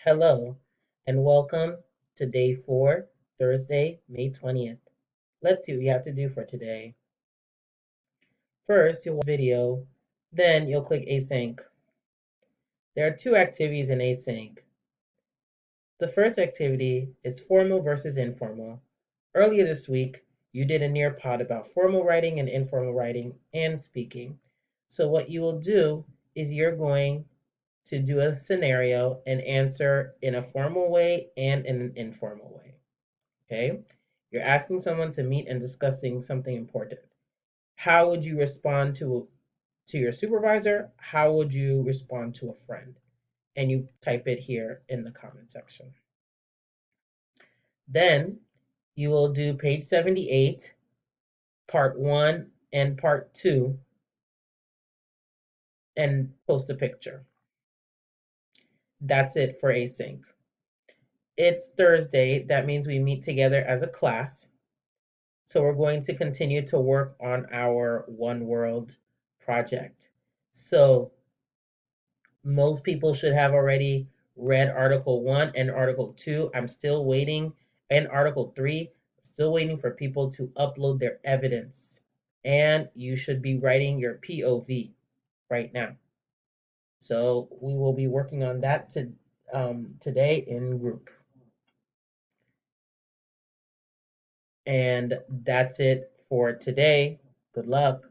Hello, and welcome to day 4, Thursday, May 20th. Let's see what you have to do for today. First, you'll watch the video, then you'll click Async. There are two activities in Async. The first activity is formal versus informal. Earlier this week, you did a Nearpod about formal writing and informal writing and speaking. So what you will do is you're going to do a scenario and answer in a formal way and in an informal way. Okay? You're asking someone to meet and discussing something important. How would you respond to your supervisor? How would you respond to a friend? And you type it here in the comment section. Then you will do page 78, part 1 and part 2, and post a picture. That's it for async. It's Thursday. That means we meet together as a class. So we're going to continue to work on our One World project. So most people should have already read Article 1 and Article 2. I'm still waiting, and Article 3. I'm still waiting for people to upload their evidence. And you should be writing your POV right now. So we will be working on that today in group. And that's it for today. Good luck.